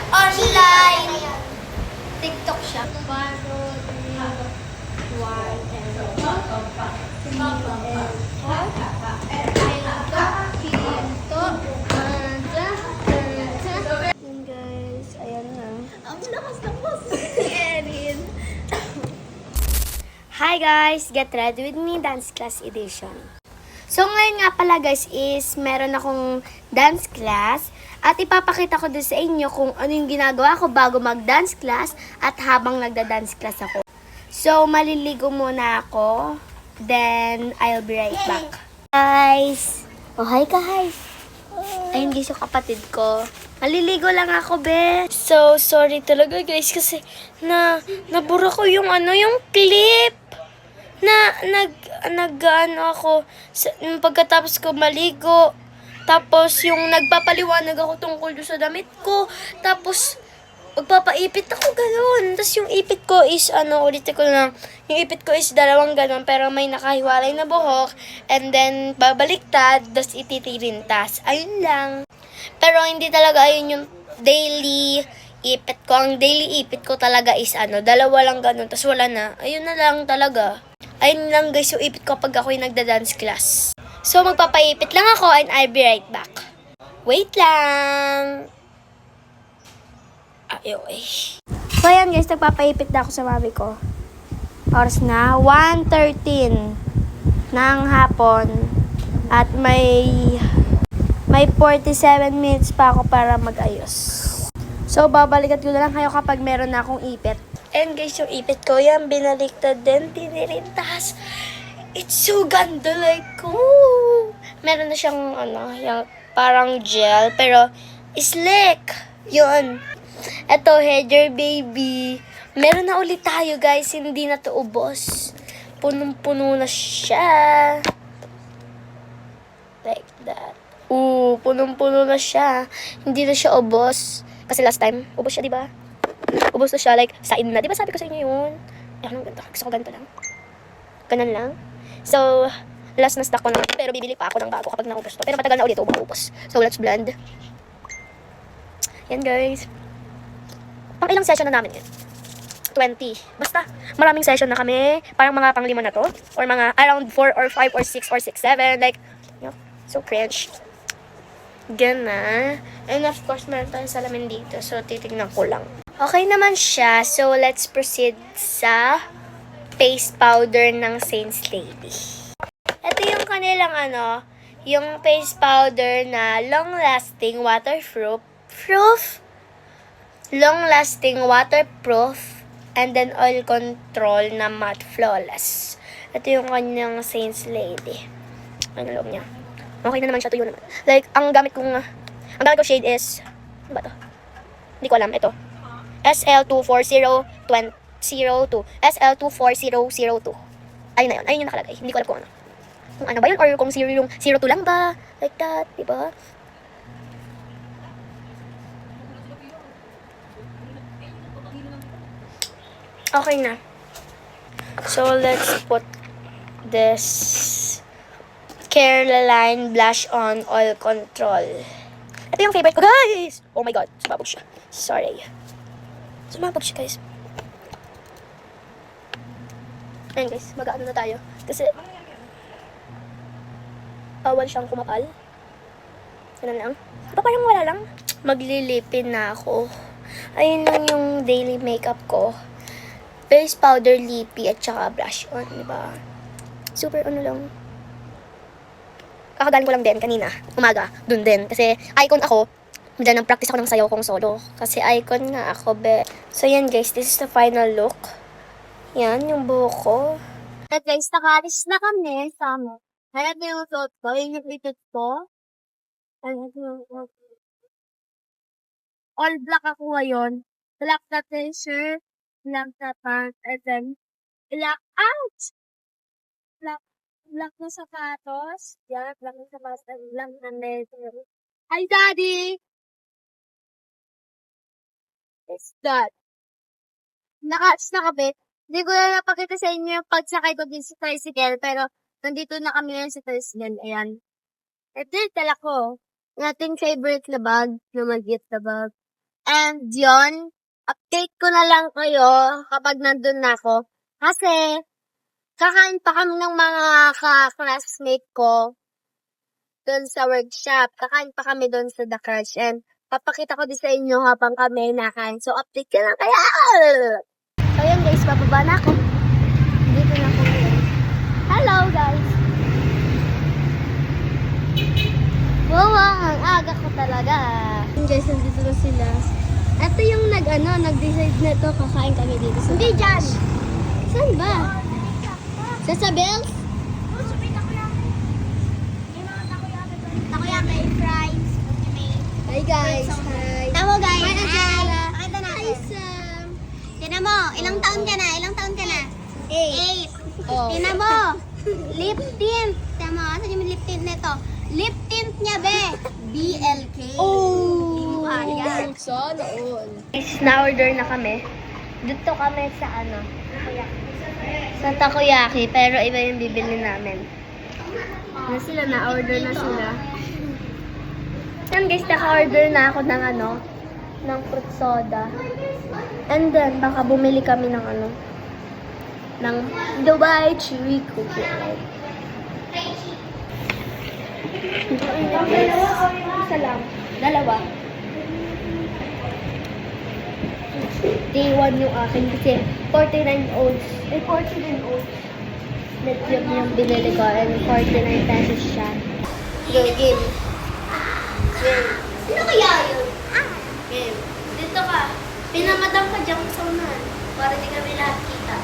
Online. TikTok siya. Yun guys, ayan na. Ang lakas ng boses ni Erin. Hi guys! Get ready with me, Dance Class Edition. So ngayon nga pala guys is meron akong dance class at ipapakita ko din sa inyo kung ano yung ginagawa ko bago mag-dance class at habang nagda-dance class ako. So maliligo muna ako, then I'll be right back. Guys! Oh, hi ka, hi! Ayun guys yung kapatid ko. Maliligo lang ako, be. So, sorry talaga guys kasi nabura ko yung yung clip. Nag-ano ako pagkatapos ko maligo. Tapos yung nagpapaliwanag ako tungkol doon sa damit ko. Tapos magpapaipit ako gano'n. Tapos yung ipit ko is ulitin ko lang. Yung ipit ko is dalawang gano'n pero may nakahiwalay na buhok. And then babaliktad, tapos ititirintas. Ayun lang. Pero hindi talaga ayun yung daily ipit ko. Ang daily ipit ko talaga is dalawa lang gano'n. Tapos wala na. Ayun na lang talaga. Ayun lang guys yung ipit ko pag ako'y nagda-dance class. So magpapaipit lang ako and I'll be right back. Wait lang. Ayoy. So ayan guys, nagpapaipit na ako sa mami ko. Oras na 1:13 ng hapon. At may 47 minutes pa ako para mag-ayos. So babalikan ko na lang kayo kapag meron na akong ipit. And guys, yung ipit ko yan, binaliktad din, tinirintas. It's so ganda, like, ooh. Meron na siyang, yung parang gel, pero slick. Yun. Eto, header baby. Meron na ulit tayo, guys, hindi na to ubos. Punong-puno na siya. Like that. Ooh, punong-puno na siya. Hindi na siya ubos. Kasi last time, ubos siya, diba? Ubos na siya, like, sain na. Diba sabi ko sa inyo yun? Ang ganda. Gusto ko ganito lang. Ganun lang. So, last na stock ko na. Pero bibili pa ako ng bago kapag naubos to. Pero matagal na ulit ito maubos. So, let's blend. Yan, guys. Pang ilang session na namin yun? 20. Basta, maraming session na kami. Parang mga pang 5 na to. Or mga around 4 or 5 or 6 or 6, 7. Like, so cringe. Gana. And of course, meron tayong salamin dito. So, titignan ko lang. Okay naman siya. So, let's proceed sa face powder ng Saints Lady. Ito yung kanilang yung face powder na long-lasting waterproof. Long-lasting waterproof and then oil control na matte flawless. Ito yung kanyang Saints Lady. Ano loob niya? Okay na naman siya, tuyo naman. Like, ang gamit ko shade is, ano ba to? Hindi ko alam, ito. SL24002. SL24002. Ayun na yun. Ayun yung nakalagay. Hindi ko alam kung ano. Kung ano ba yun? Or kung 0 yung 02 lang ba? Like that, diba? Okay na. So, let's put this Careline Blush On Oil Control. Ito yung favorite ko, guys! Oh my God. Sumabog siya. Sorry. Sumabog siya, guys. Ayan, guys. Mag-ano na tayo. Kasi, bawal siyang kumapal. Ganun lang. Ito parang wala lang. Maglilipin na ako. Ayun lang yung daily makeup ko. Face powder, lippy, at saka blush on, diba? Super lang. Kakagaling ko lang din kanina. Umaga. Dun din. Kasi, icon ako. Diyan nang practice ako ng sayaw kong solo. Kasi icon nga ako, be. So, yan guys. This is the final look. Yan, yung buhok ko. At guys, nakalis na kami sa mo. Kaya ito yung suot ko. Yung itit ko. All black ako ngayon. Black na t-shirt. Black na pants. And then, black out! Black na sapatos. Yan, black na sapatos. And black na leather. Hi, Daddy! It's that. Naka-apps na kami. Hindi ko na napakita sa inyo yung pagsakay ko din sa tricycle, pero nandito na kami ngayon sa tricycle. Ayan. Ito yung tala ko. Yung ating favorite na bag, na mag-gift na bag. And yon, update ko na lang kayo kapag nandun na ako. Kasi, kakain pa kami ng mga classmate ko doon sa workshop. Kakain pa kami doon sa The Crush. And papakita ko din sa inyo habang kami nakain. So, update ka lang kaya. So, yun guys, bababa na ako. Dito na ako ngayon. Hello guys! Wow, ang aga ko talaga. Yun guys, nandito na sila. Ito yung nag-decide na ito, kakain kami dito. Hindi dyan! Saan ba? Sa Sabels? Takoyaki, fries, Hi guys! Hi! Tamo guys. Hi, Angela. Pakita na. Hi Sam! Tinan mo, ilang taon ka na? Ilang taon ka na? 8. Oh. Tinan mo, lip tint. Tinan mo, asan yung lip tint nito? Lip tint niya, be. BLK. Oh! Ayan. Sana all. Guys, na-order na kami. Dito kami sa sa takoyaki, pero iba yung bibili namin. Na sila, na-order na sila. Yan guys, naka-order na ako ng ng fruit soda. And then, baka bumili kami ng ng Dubai Chewy Cookie. Isa lang. Dalawa. Day 1 yung akin kasi 49 oats. 49 oats. Net yung binili ko and 49 pesos siya. Go, game. Game. Sino kaya yun? Game. Dito ka. Pinamadam ka dyan sa unahan. Para di kami lahat kita.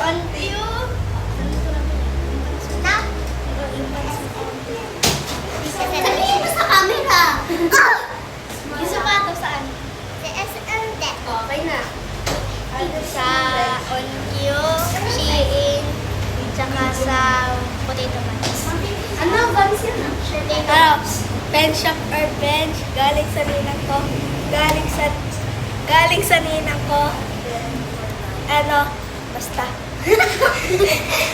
On you. Sabihin mo sa camera. Yung sapato saan? Si SM Deck. Okay na. Sa OnQ, Shein, tsaka sa Potato Buns. Ano? Vans yan ah. Ano? Pen shop or bench. Galing sa ninang ko. Galing sa ninang ko. Ano? Basta.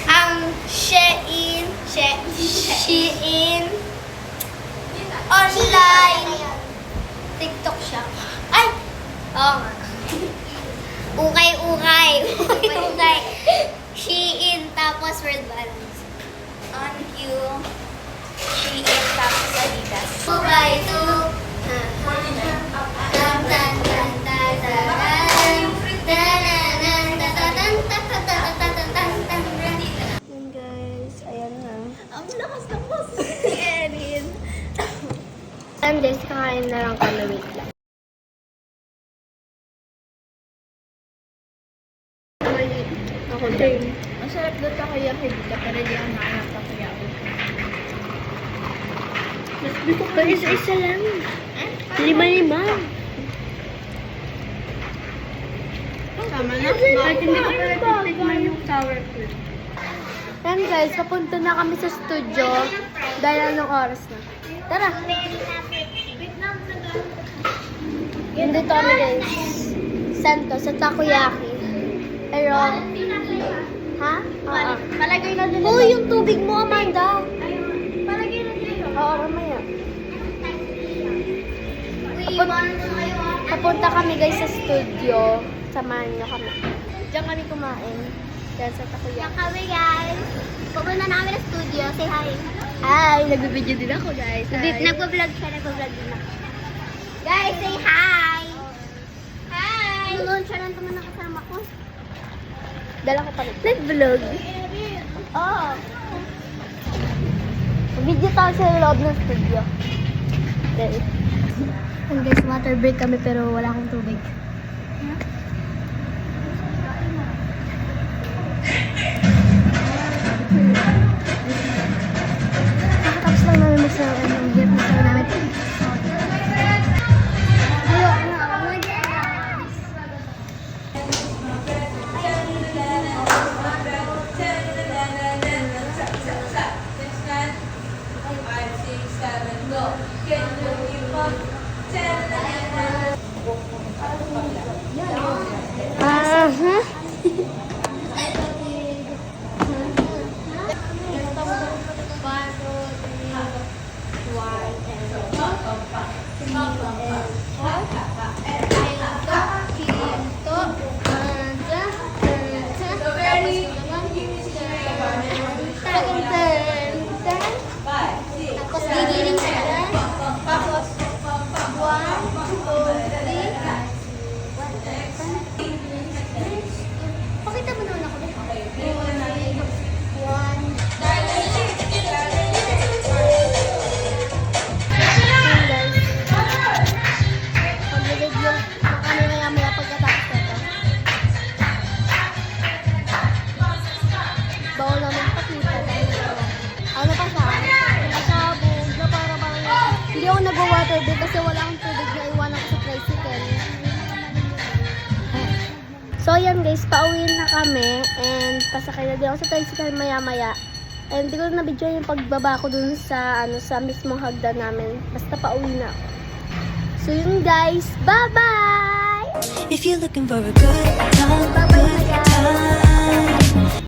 Ang Shein. Online. TikTok shop. Ay! Oo nga. Ukay. Shein, tapos World Balance. OnQ, Shein, tapos Adidas. 2x2. Yan guys. Ayan na. Ang lakas ng boss ni Erin. And guys, kakain na lang kami. Wait lang. Ako din. Ang sarap doon takoyaki dito, pero di ako nakahanap takoyaki. Pero isa lang. 5. Tama na. Kahit hindi ko pala titigman yung sour fruit. Yan guys, papunta na kami sa studio. Dahil anong oras na. Tara! Nandito kami guys. Saan to? Sa takoyaki. Pero, ha? Oo. Palagay na din. Uy, yung tubig mo, Amanda. Palagay na din. Oo, mamaya. Uy, iwanan na kayo ah. Papunta kami guys sa studio. Samahan nyo kami. Diyan kami kumain. Dahil sa takoyaki. Yan kami guys. Pupunta na kami ng studio. Say hi. Hi! Nagbibideo din ako guys. Nagpa-vlog siya. Nagpa-vlog din ako. Guys, say hi! Hi! Noon siya lang naman nakasama ko. Dala ko pa rin. Nag-vlog. Oh. Video tayo sa loob ng studio. Dahil. And guys, water break kami pero wala akong tubig. Tapos lang namin mag-sarap ng beer. Mag-sarap namin. So, yan guys, pauwi na kami. And pasakay na din ako sa tricycle maya-maya. And hindi ko na video yung pagbaba ko dun sa, sa mismong hagdan namin. Basta pauwi na ako. So, yun guys. Bye-bye! If you're looking for a good time, Bye-bye na guys.